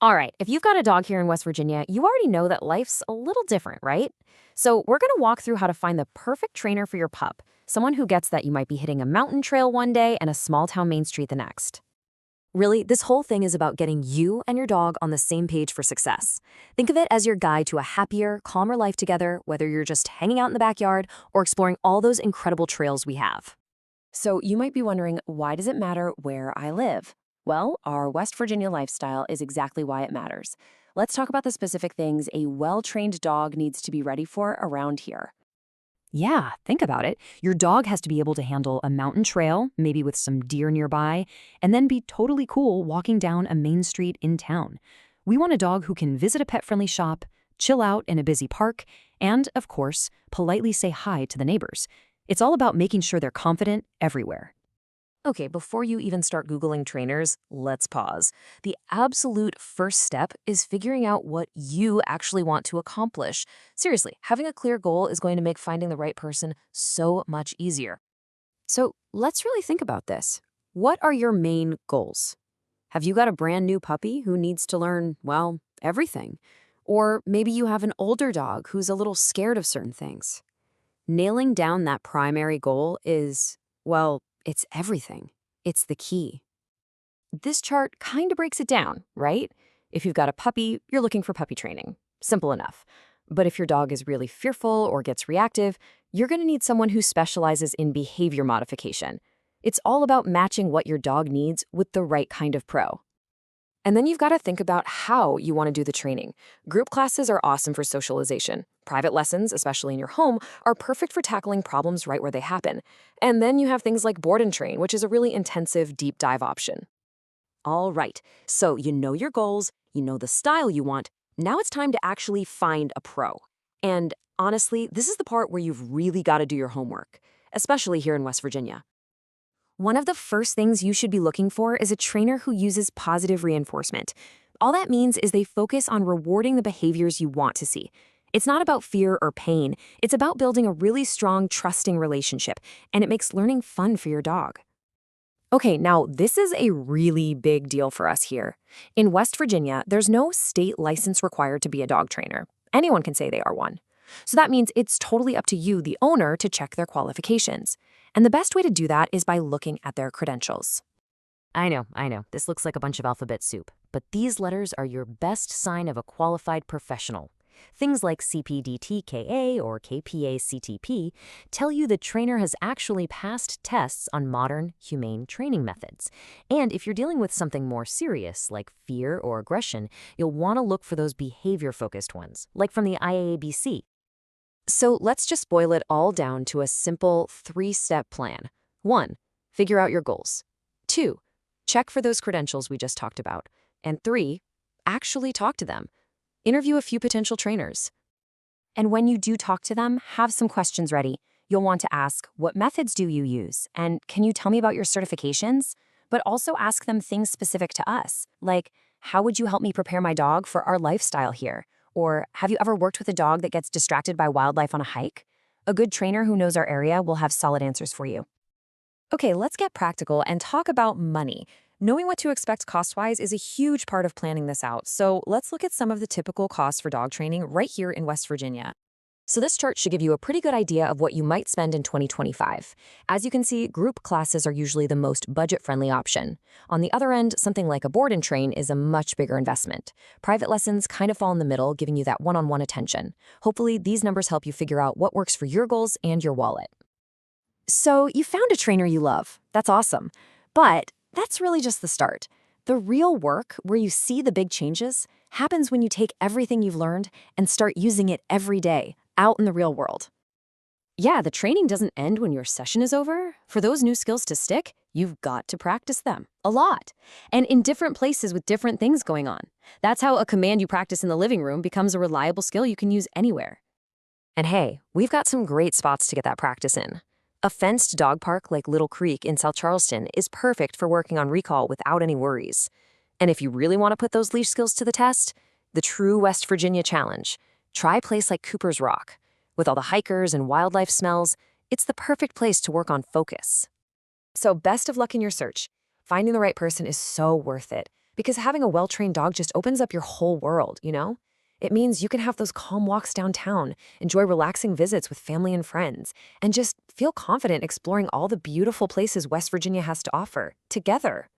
All right, if you've got a dog here in West Virginia, you already know that life's a little different, right? So, we're going to walk through how to find the perfect trainer for your pup, someone who gets that you might be hitting a mountain trail one day and a small town main street the next. Really, this whole thing is about getting you and your dog on the same page for success. Think of it as your guide to a happier, calmer life together, whether you're just hanging out in the backyard or exploring all those incredible trails we have. So you might be wondering, why does it matter where I live? Well, our West Virginia lifestyle is exactly why it matters. Let's talk about the specific things a well-trained dog needs to be ready for around here. Yeah, think about it. Your dog has to be able to handle a mountain trail, maybe with some deer nearby, and then be totally cool walking down a main street in town. We want a dog who can visit a pet-friendly shop, chill out in a busy park, and, of course, politely say hi to the neighbors. It's all about making sure they're confident everywhere. Okay, before you even start Googling trainers, let's pause. The absolute first step is figuring out what you actually want to accomplish. Seriously, having a clear goal is going to make finding the right person so much easier. So let's really think about this. What are your main goals? Have you got a brand new puppy who needs to learn, well, everything? Or maybe you have an older dog who's a little scared of certain things. Nailing down that primary goal is, well, it's everything. It's the key. This chart kind of breaks it down, right? If you've got a puppy, you're looking for puppy training. Simple enough. But if your dog is really fearful or gets reactive, you're going to need someone who specializes in behavior modification. It's all about matching what your dog needs with the right kind of pro. And then you've got to think about how you want to do the training. Group classes are awesome for socialization. Private lessons, especially in your home, are perfect for tackling problems right where they happen. And then you have things like board and train, which is a really intensive deep dive option. All right, so you know your goals, you know the style you want. Now it's time to actually find a pro. And honestly, this is the part where you've really got to do your homework, especially here in West Virginia. One of the first things you should be looking for is a trainer who uses positive reinforcement. All that means is they focus on rewarding the behaviors you want to see. It's not about fear or pain. It's about building a really strong, trusting relationship, and it makes learning fun for your dog. Okay, now this is a really big deal for us here. In West Virginia, there's no state license required to be a dog trainer. Anyone can say they are one. So that means it's totally up to you, the owner, to check their qualifications. And the best way to do that is by looking at their credentials. I know, this looks like a bunch of alphabet soup, but these letters are your best sign of a qualified professional. Things like CPDTKA or KPA-CTP tell you the trainer has actually passed tests on modern, humane training methods. And if you're dealing with something more serious, like fear or aggression, you'll want to look for those behavior-focused ones, like from the IAABC. So let's just boil it all down to a simple 3-step plan. 1. Figure out your goals. 2. Check for those credentials we just talked about. And 3. Actually talk to them. Interview a few potential trainers. And when you do talk to them, have some questions ready. You'll want to ask, what methods do you use? And can you tell me about your certifications? But also ask them things specific to us, like, how would you help me prepare my dog for our lifestyle here? Or have you ever worked with a dog that gets distracted by wildlife on a hike? A good trainer who knows our area will have solid answers for you. Okay, let's get practical and talk about money. Knowing what to expect cost-wise is a huge part of planning this out, so let's look at some of the typical costs for dog training right here in West Virginia. So this chart should give you a pretty good idea of what you might spend in 2025. As you can see, group classes are usually the most budget-friendly option. On the other end, something like a board and train is a much bigger investment. Private lessons kind of fall in the middle, giving you that one-on-one attention. Hopefully, these numbers help you figure out what works for your goals and your wallet. So you found a trainer you love. That's awesome. But that's really just the start. The real work, where you see the big changes, happens when you take everything you've learned and start using it every day, out in the real world. Yeah, the training doesn't end when your session is over. For those new skills to stick, you've got to practice them a lot, and in different places with different things going on. That's how a command you practice in the living room becomes a reliable skill you can use anywhere. And hey, we've got some great spots to get that practice in. A fenced dog park like Little Creek in South Charleston is perfect for working on recall without any worries. And if you really want to put those leash skills to the test, the true West Virginia challenge. Try a place like Cooper's Rock. With all the hikers and wildlife smells, it's the perfect place to work on focus. So best of luck in your search. Finding the right person is so worth it. Because having a well-trained dog just opens up your whole world, you know? It means you can have those calm walks downtown, enjoy relaxing visits with family and friends, and just feel confident exploring all the beautiful places West Virginia has to offer, together.